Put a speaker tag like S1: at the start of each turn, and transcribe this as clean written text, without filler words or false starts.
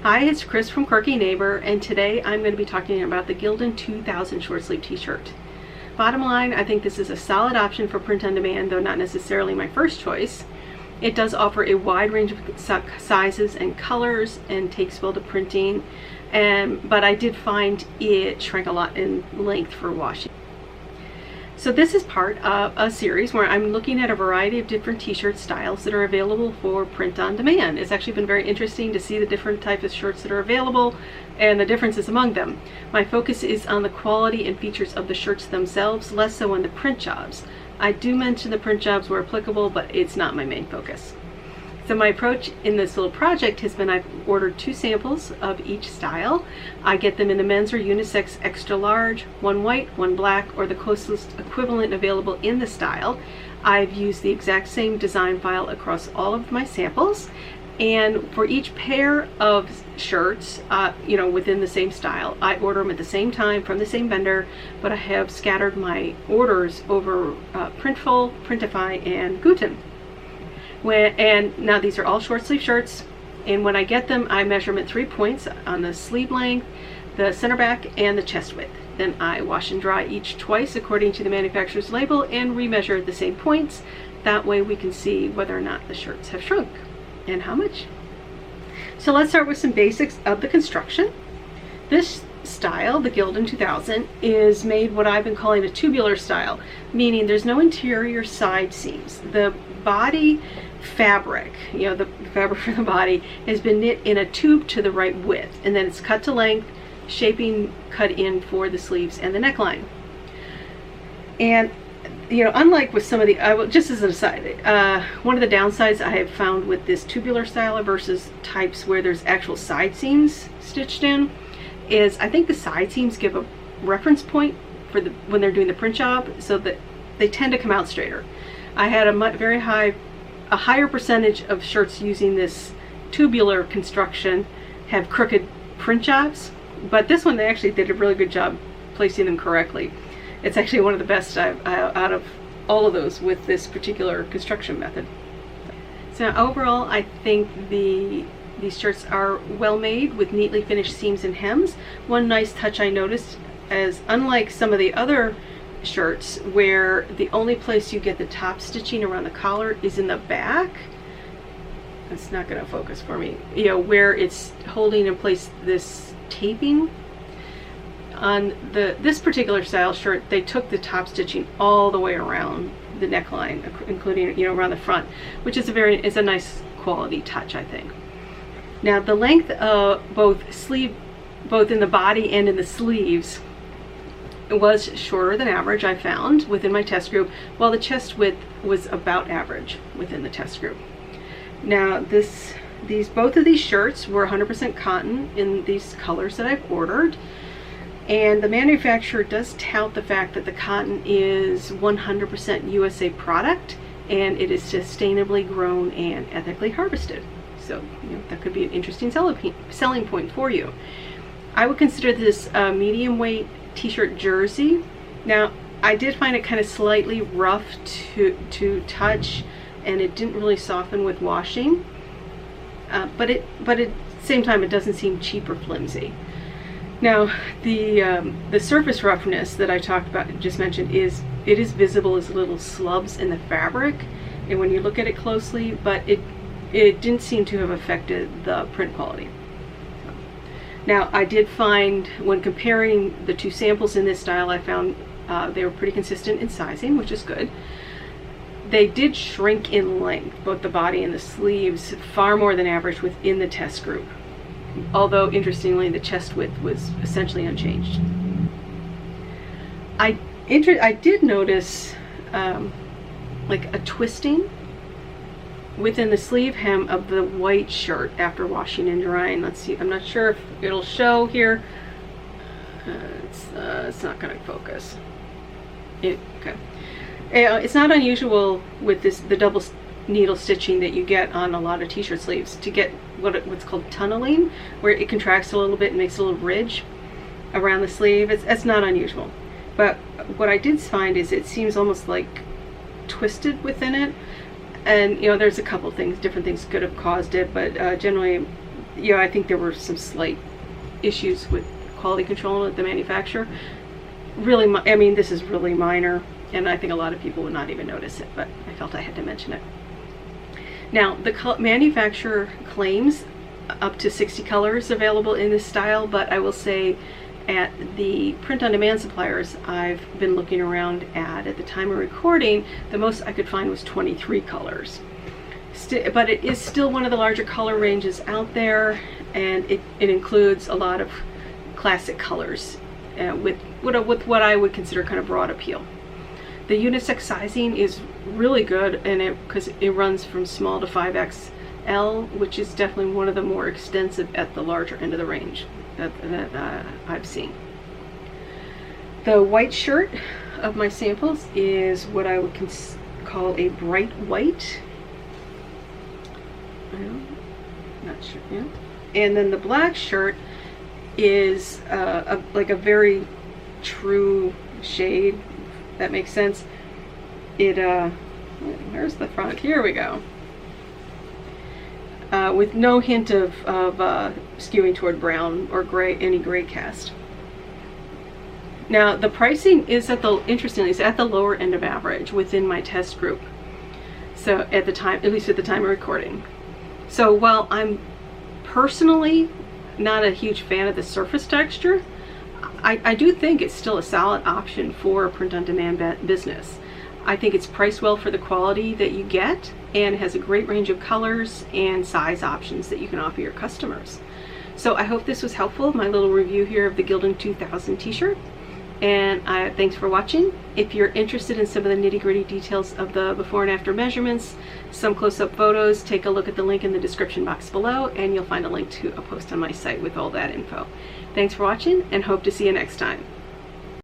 S1: Hi, it's Chris from Quirky Neighbor, and today I'm going to be talking about the Gildan 2000 short sleeve t-shirt. Bottom line, I think this is a solid option for print on demand, though not necessarily my first choice. It does offer a wide range of sizes and colors and takes well to printing, but I did find it shrank a lot in length for washing. So this is part of a series where I'm looking at a variety of different t-shirt styles that are available for print on demand. It's actually been very interesting to see the different types of shirts that are available and the differences among them. My focus is on the quality and features of the shirts themselves, less so on the print jobs. I do mention the print jobs where applicable, but it's not my main focus. So my approach in this little project has been I've ordered 2 samples of each style. I get them in the men's or unisex extra large, one white, one black, or the closest equivalent available in the style. I've used the exact same design file across all of my samples. And for each pair of shirts, within the same style, I order them at the same time from the same vendor, but I have scattered my orders over Printful, Printify, and Gildan. And now these are all short sleeve shirts, and when I get them, I measure them at 3 points on the sleeve length, the center back, and the chest width. Then I wash and dry each twice according to the manufacturer's label and remeasure at the same points. That way we can see whether or not the shirts have shrunk and how much. So let's start with some basics of the construction. This style, the Gildan 2000, is made what I've been calling a tubular style, meaning there's no interior side seams. The body fabric, the fabric for the body, has been knit in a tube to the right width, and then it's cut to length, shaping cut in for the sleeves and the neckline. And unlike with some of the, just as an aside, one of the downsides I have found with this tubular style versus types where there's actual side seams stitched in is I think the side seams give a reference point for when they're doing the print job, so that they tend to come out straighter. I had a higher percentage of shirts using this tubular construction have crooked print jobs, but this one they actually did a really good job placing them correctly. It's actually one of the best out of all of those with this particular construction method. So overall, I think these shirts are well made with neatly finished seams and hems. One nice touch I noticed is, unlike some of the other shirts where the only place you get the top stitching around the collar is in the back, it's not going to focus for me, where it's holding in place this taping. On this particular style shirt, they took the top stitching all the way around the neckline, including around the front, which is a nice quality touch, I think. Now the length of both in the body and in the sleeves was shorter than average, I found, within my test group, while the chest width was about average within the test group. Now both of these shirts were 100% cotton in these colors that I've ordered, and the manufacturer does tout the fact that the cotton is 100% USA product and it is sustainably grown and ethically harvested. So that could be an interesting selling point for you. I would consider this a medium weight t-shirt jersey. Now I did find it kind of slightly rough to touch, and it didn't really soften with washing, but at the same time it doesn't seem cheap or flimsy. Now the surface roughness that I just mentioned is visible as little slubs in the fabric, and when you look at it closely, but it didn't seem to have affected the print quality. Now I did find, when comparing the 2 samples in this style, I found they were pretty consistent in sizing, which is good. They did shrink in length, both the body and the sleeves, far more than average within the test group. Although interestingly, the chest width was essentially unchanged. I did notice like a twisting within the sleeve hem of the white shirt after washing and drying. Let's see, I'm not sure if it'll show here. It's not going to focus. Okay. It's not unusual with the double needle stitching that you get on a lot of t-shirt sleeves to get what's called tunneling, where it contracts a little bit and makes a little ridge around the sleeve. It's not unusual, but what I did find is it seems almost like twisted within it, and there's a couple things, different things could have caused it, but generally yeah, I think there were some slight issues with quality control at the manufacturer. Really, I mean, this is really minor, and I think a lot of people would not even notice it, but I felt I had to mention it. Now, the manufacturer claims up to 60 colors available in this style, but I will say at the print-on-demand suppliers I've been looking around at the time of recording, the most I could find was 23 colors. But it is still one of the larger color ranges out there, and it includes a lot of classic colors with what I would consider kind of broad appeal. The unisex sizing is really good, and because it runs from small to 5XL, which is definitely one of the more extensive at the larger end of the range that I've seen. The white shirt of my samples is what I would call a bright white. Not sure. Yeah. And then the black shirt is like a very true shade. That makes sense. It where's the front? Here we go. With no hint of skewing toward brown or gray, any gray cast. Now the pricing is interestingly, it's at the lower end of average within my test group. So at least at the time of recording. So while I'm personally not a huge fan of the surface texture, I do think it's still a solid option for a print-on-demand business. I think it's priced well for the quality that you get, and has a great range of colors and size options that you can offer your customers. So I hope this was helpful, my little review here of the Gildan 2000 t-shirt. And thanks for watching. If you're interested in some of the nitty-gritty details of the before and after measurements, some close-up photos, take a look at the link in the description box below, and you'll find a link to a post on my site with all that info. Thanks for watching, and hope to see you next time.